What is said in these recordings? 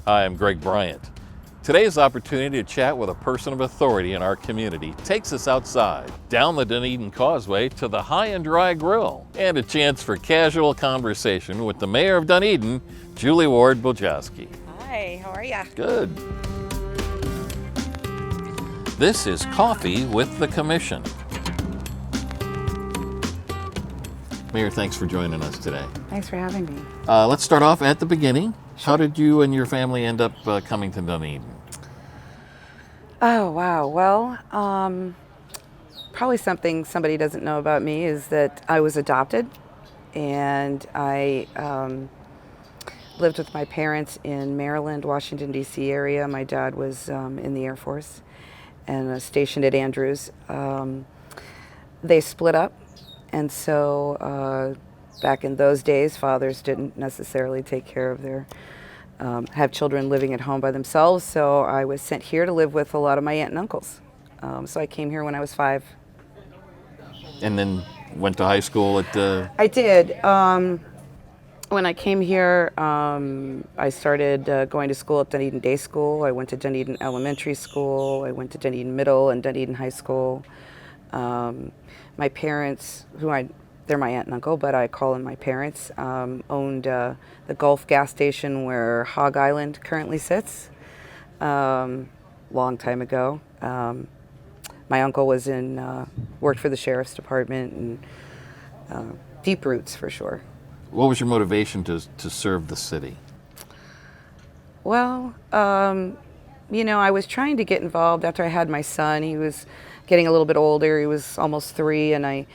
Hi, I'm Greg Bryant. Today's opportunity to chat with a person of authority in our community takes us outside, down the Dunedin Causeway to the High and Dry Grill, and a chance for casual conversation with the Mayor of Dunedin, Julie Ward Bujalski. Hi, how are ya? Good. This is Coffee with the Commission. Mayor, thanks for joining us today. Thanks for having me. Let's start off at the beginning. How did you and your family end up coming to Dunedin? Oh, wow. Well, probably something somebody doesn't know about me is that I was adopted, and I lived with my parents in Maryland, Washington, D.C. area. My dad was in the Air Force and stationed at Andrews. They split up, and so back in those days, fathers didn't necessarily take care of their have children living at home by themselves, so I was sent here to live with a lot of my aunt and uncles. So I came here when I was 5. And then went to high school at... I did. When I came here, I started going to school at Dunedin Day School. I went to Dunedin Elementary School. I went to Dunedin Middle and Dunedin High School. My parents, they're my aunt and uncle, but I call them my parents, owned the Gulf gas station where Hog Island currently sits, long time ago. My uncle was worked for the sheriff's department, and deep roots for sure. What was your motivation to serve the city? Well, I was trying to get involved after I had my son. He was getting a little bit older. He was almost 3, and I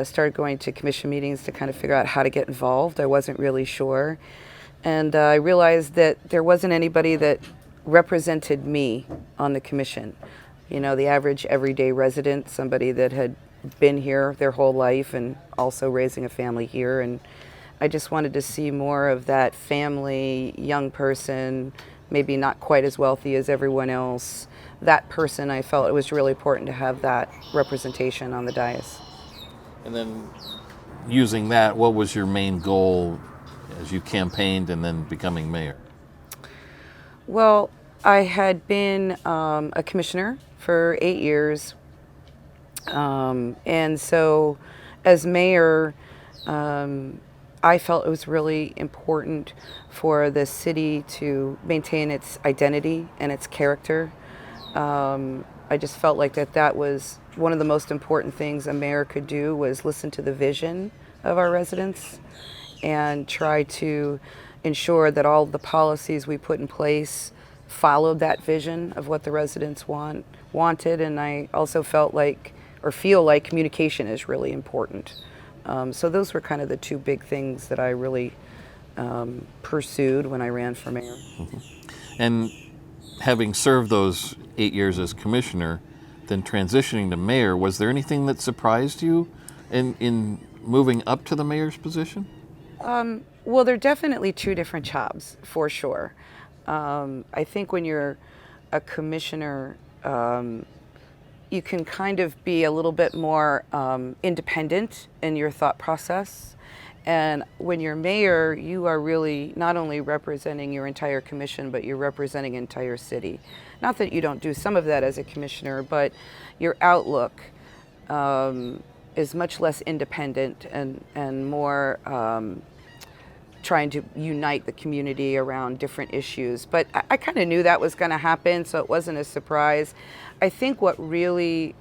started going to commission meetings to kind of figure out how to get involved. I wasn't really sure. And I realized that there wasn't anybody that represented me on the commission. You know, the average everyday resident, somebody that had been here their whole life and also raising a family here. And I just wanted to see more of that family, young person, maybe not quite as wealthy as everyone else. That person, I felt it was really important to have that representation on the dais. And then using that, what was your main goal as you campaigned and then becoming mayor? Well, I had been a commissioner for 8 years. And so as mayor, I felt it was really important for the city to maintain its identity and its character. I just felt like that was one of the most important things a mayor could do, was listen to the vision of our residents and try to ensure that all the policies we put in place followed that vision of what the residents wanted. And I also feel like communication is really important. So those were kind of the 2 big things that I really pursued when I ran for mayor. Mm-hmm. And having served those 8 years as commissioner, then transitioning to mayor, was there anything that surprised you in moving up to the mayor's position? Well, they're definitely 2 different jobs, for sure. I think when you're a commissioner, you can kind of be a little bit more independent in your thought process. And when you're mayor, you are really not only representing your entire commission, but you're representing an entire city. Not that you don't do some of that as a commissioner, but your outlook is much less independent and more trying to unite the community around different issues. But I kind of knew that was going to happen, so it wasn't a surprise. I think what really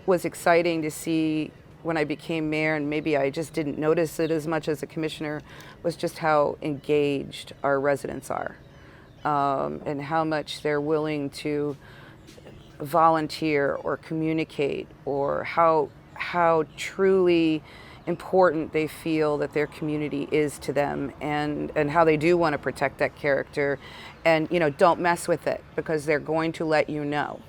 was exciting to see when I became mayor, and maybe I just didn't notice it as much as a commissioner, was just how engaged our residents are, and how much they're willing to volunteer or communicate, or how truly important they feel that their community is to them, and how they do want to protect that character, and don't mess with it, because they're going to let you know.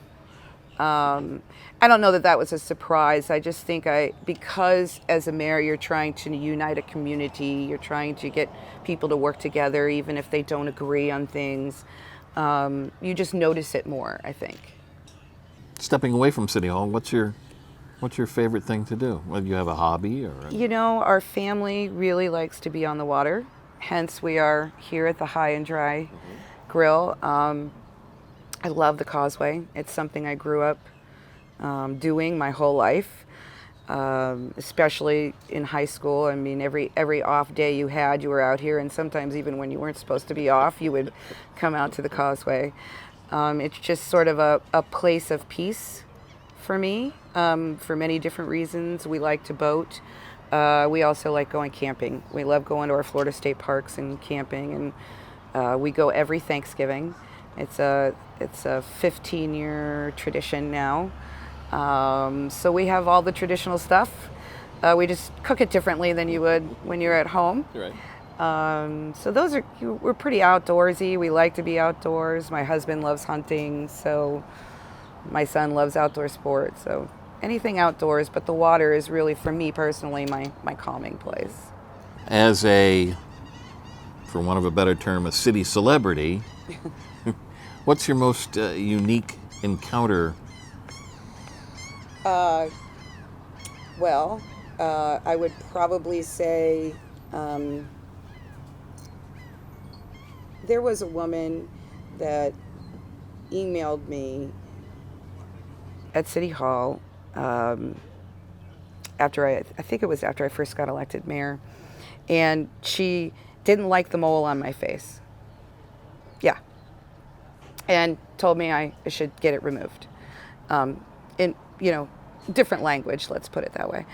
I don't know that was a surprise. I just think because as a mayor, you're trying to unite a community, you're trying to get people to work together, even if they don't agree on things. You just notice it more, I think. Stepping away from City Hall, what's your favorite thing to do? Well, you have a hobby or? Our family really likes to be on the water, hence we are here at the High and Dry Grill. I love the Causeway. It's something I grew up doing my whole life, especially in high school. I mean, every off day you had, you were out here, and sometimes even when you weren't supposed to be off, you would come out to the Causeway. It's just sort of a place of peace for me, for many different reasons. We like to boat. We also like going camping. We love going to our Florida state parks and camping, and we go every Thanksgiving. It's a 15-year tradition now. So we have all the traditional stuff. We just cook it differently than you would when you're at home. Right. So we're pretty outdoorsy. We like to be outdoors. My husband loves hunting, so my son loves outdoor sports. So anything outdoors, but the water is really, for me personally, my calming place. As for want of a better term, a city celebrity, what's your most unique encounter? I would probably say there was a woman that emailed me at City Hall after I think it was after I first got elected mayor, and she didn't like the mole on my face. Yeah. And told me I should get it removed. In, different language, let's put it that way.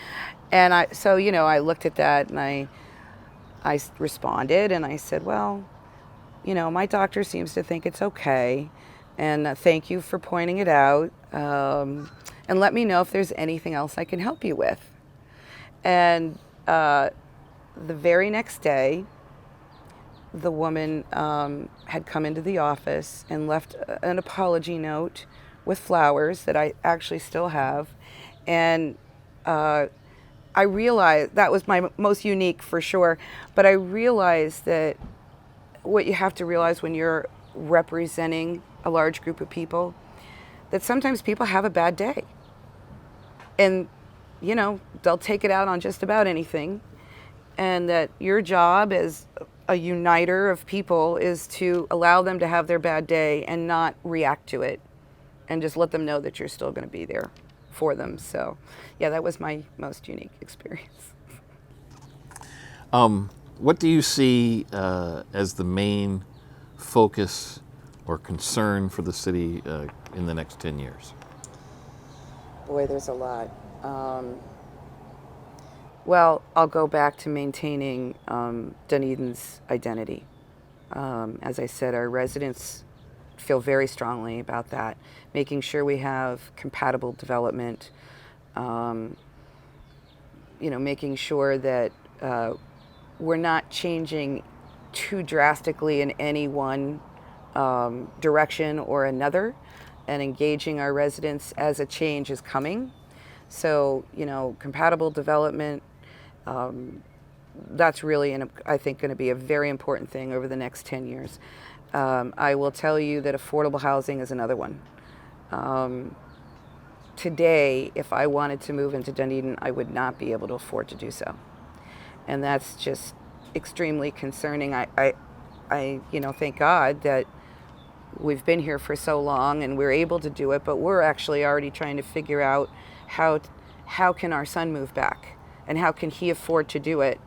And I looked at that and I responded and I said, well, my doctor seems to think it's okay. And thank you for pointing it out. And let me know if there's anything else I can help you with. And the very next day, the woman had come into the office and left an apology note with flowers that I actually still have. And I realized that was my most unique for sure. But I realized that what you have to realize when you're representing a large group of people, that sometimes people have a bad day. And, they'll take it out on just about anything. And that your job as a uniter of people is to allow them to have their bad day and not react to it, and just let them know that you're still going to be there for them. So, yeah, that was my most unique experience. What do you see as the main focus or concern for the city in the next 10 years? Boy, there's a lot. Well, I'll go back to maintaining Dunedin's identity. As I said, our residents feel very strongly about that, making sure we have compatible development, making sure that we're not changing too drastically in any one direction or another, and engaging our residents as a change is coming. So, compatible development, that's really, I think, going to be a very important thing over the next 10 years. I will tell you that affordable housing is another one. Today, if I wanted to move into Dunedin, I would not be able to afford to do so. And that's just extremely concerning. I thank God that we've been here for so long and we're able to do it, but we're actually already trying to figure out how can our son move back, and how can he afford to do it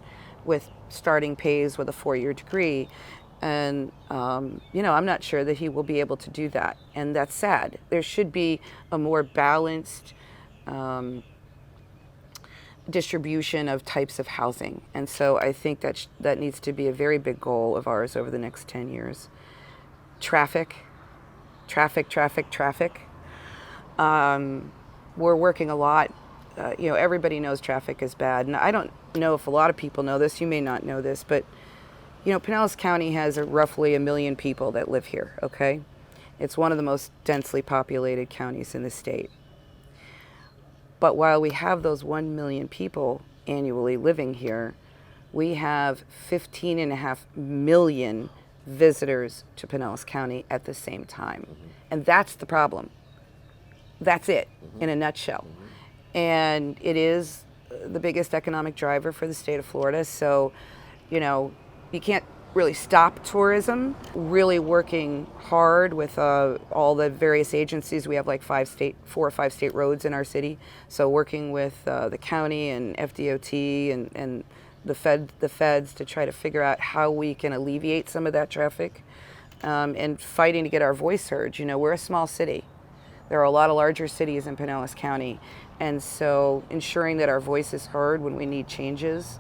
with starting pays with a 4-year degree. And, I'm not sure that he will be able to do that. And that's sad. There should be a more balanced distribution of types of housing. And so I think that needs to be a very big goal of ours over the next 10 years. Traffic. We're working a lot. Everybody knows traffic is bad. And I don't know if a lot of people know this. You may not know this, but Pinellas County has roughly 1 million people that live here, okay? It's one of the most densely populated counties in the state. But while we have those 1 million people annually living here, we have 15.5 million visitors to Pinellas County at the same time. Mm-hmm. And that's the problem. That's it, in a nutshell. Mm-hmm. And it is the biggest economic driver for the state of Florida. So, you can't really stop tourism, really working hard with all the various agencies. We have like 4 or 5 state roads in our city. So working with the county and FDOT and the feds to try to figure out how we can alleviate some of that traffic, and fighting to get our voice heard. You know, we're a small city. There are a lot of larger cities in Pinellas County. And so ensuring that our voice is heard when we need changes.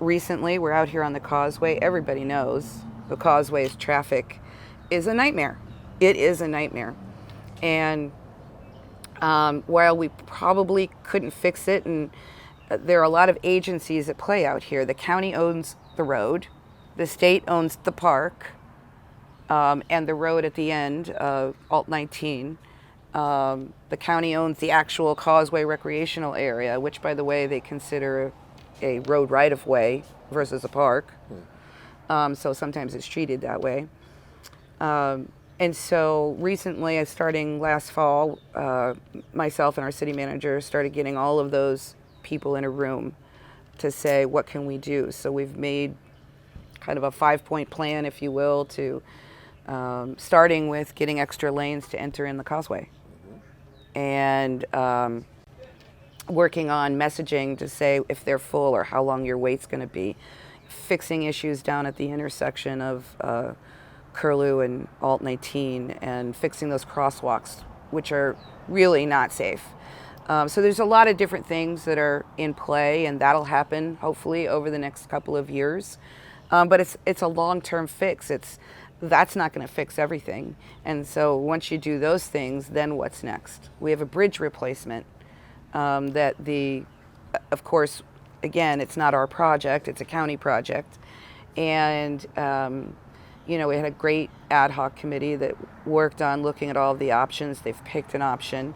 Recently, we're out here on the causeway. Everybody knows the causeway's traffic is a nightmare. It is a nightmare. And while we probably couldn't fix it, and there are a lot of agencies at play out here. The county owns the road, the state owns the park, and the road at the end, Alt 19. The county owns the actual causeway recreational area, which, by the way, they consider a road right-of-way versus a park. So sometimes it's treated that way. And so recently, starting last fall, myself and our city manager started getting all of those people in a room to say, what can we do? So we've made kind of a 5-point plan, if you will, to starting with getting extra lanes to enter in the causeway. And working on messaging to say if they're full or how long your wait's going to be, fixing issues down at the intersection of Curlew and Alt 19, and fixing those crosswalks, which are really not safe. So there's a lot of different things that are in play, and that'll happen hopefully over the next couple of years. But it's a long-term fix. That's not going to fix everything. And so once you do those things, then what's next? We have a bridge replacement of course, again, it's not our project, it's a county project. And, we had a great ad hoc committee that worked on looking at all of the options. They've picked an option,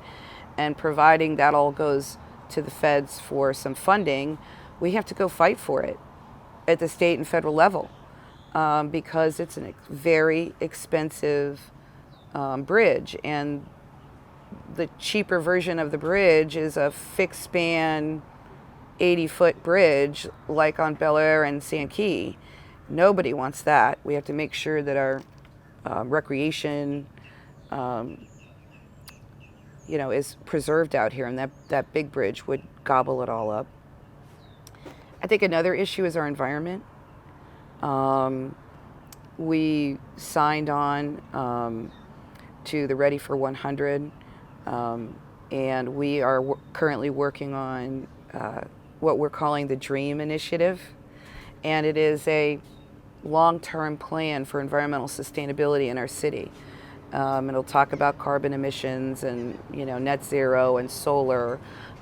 and providing that all goes to the feds for some funding, we have to go fight for it at the state and federal level, because it's a very expensive bridge. And the cheaper version of the bridge is a fixed span 80-foot bridge like on Bel Air and San Key. Nobody wants that. We have to make sure that our recreation is preserved out here, and that big bridge would gobble it all up. I think another issue is our environment. We signed on to the Ready for 100, and we are currently working on what we're calling the DREAM initiative, and it is a long-term plan for environmental sustainability in our city. It'll talk about carbon emissions and net zero and solar,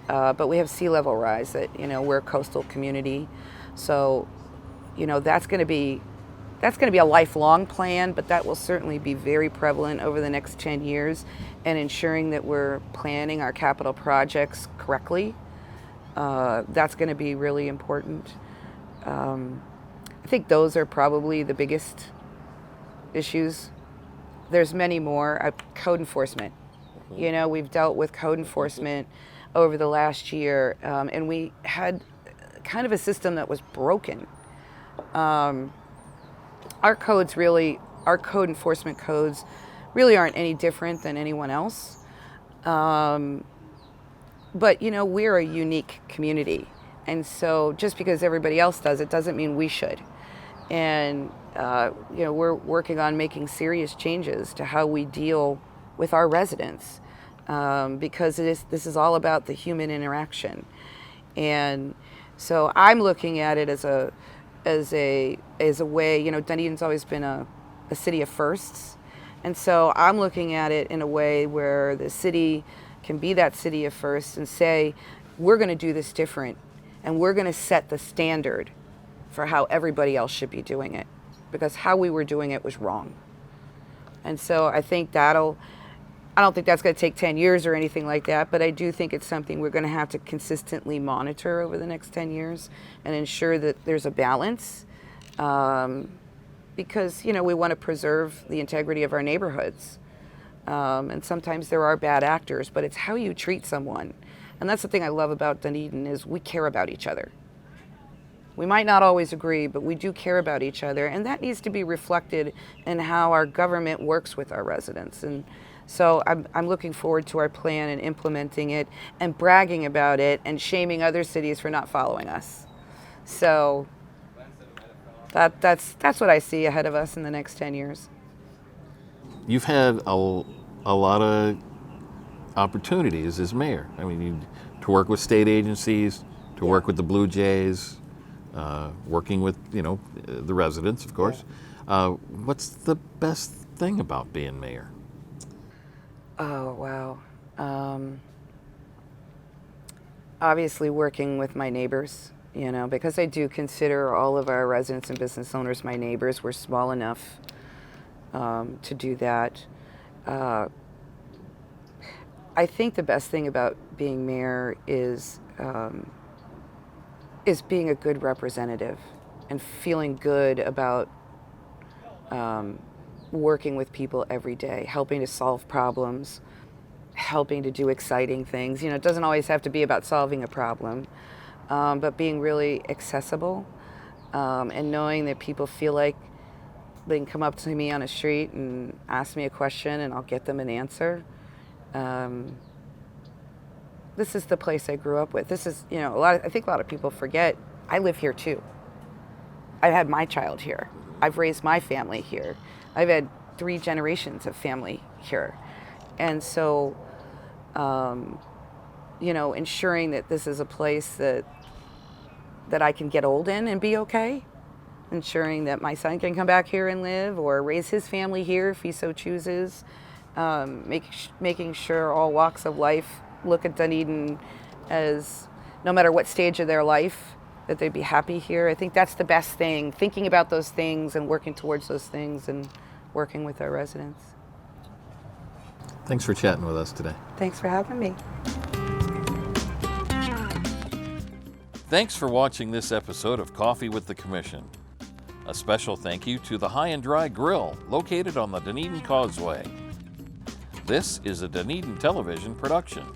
but we have sea level rise. That we're a coastal community, so that's going to be a lifelong plan, but that will certainly be very prevalent over the next 10 years, and ensuring that we're planning our capital projects correctly. That's going to be really important. I think those are probably the biggest issues. There's many more. Code enforcement. We've dealt with code enforcement over the last year, and we had kind of a system that was broken. Our code enforcement codes really aren't any different than anyone else. But we're a unique community. And so just because everybody else does it doesn't mean we should. And, we're working on making serious changes to how we deal with our residents, because this is all about the human interaction. And so I'm looking at it as a way, Dunedin's always been a city of firsts. And so I'm looking at it in a way where the city can be that city of firsts and say, we're going to do this different, and we're going to set the standard for how everybody else should be doing it, because how we were doing it was wrong. And so I think I don't think that's going to take 10 years or anything like that, but I do think it's something we're going to have to consistently monitor over the next 10 years and ensure that there's a balance, because, we want to preserve the integrity of our neighborhoods. And sometimes there are bad actors, but it's how you treat someone. And that's the thing I love about Dunedin, is we care about each other. We might not always agree, but we do care about each other, and that needs to be reflected in how our government works with our residents. And so I'm looking forward to our plan and implementing it and bragging about it and shaming other cities for not following us. So that's what I see ahead of us in the next 10 years. You've had a lot of opportunities as mayor. I mean, to work with state agencies, to work with the Blue Jays, working with, the residents, of course. What's the best thing about being mayor? Oh, wow. Obviously working with my neighbors, because I do consider all of our residents and business owners my neighbors. We're small enough to do that. I think the best thing about being mayor is being a good representative and feeling good about working with people every day, helping to solve problems, helping to do exciting things. It doesn't always have to be about solving a problem, but being really accessible and knowing that people feel like they can come up to me on a street and ask me a question and I'll get them an answer. This is the place I grew up with. This is, I think a lot of people forget I live here too. I've had my child here. I've raised my family here. I've had 3 generations of family here. And so, ensuring that this is a place that I can get old in and be okay. Ensuring that my son can come back here and live or raise his family here if he so chooses. Making sure all walks of life look at Dunedin as, no matter what stage of their life, that they'd be happy here. I think that's the best thing, thinking about those things and working towards those things and working with our residents. Thanks for chatting with us today. Thanks for having me. Thanks for watching this episode of Coffee with the Commission. A special thank you to the High and Dry Grill, located on the Dunedin Causeway. This is a Dunedin Television production.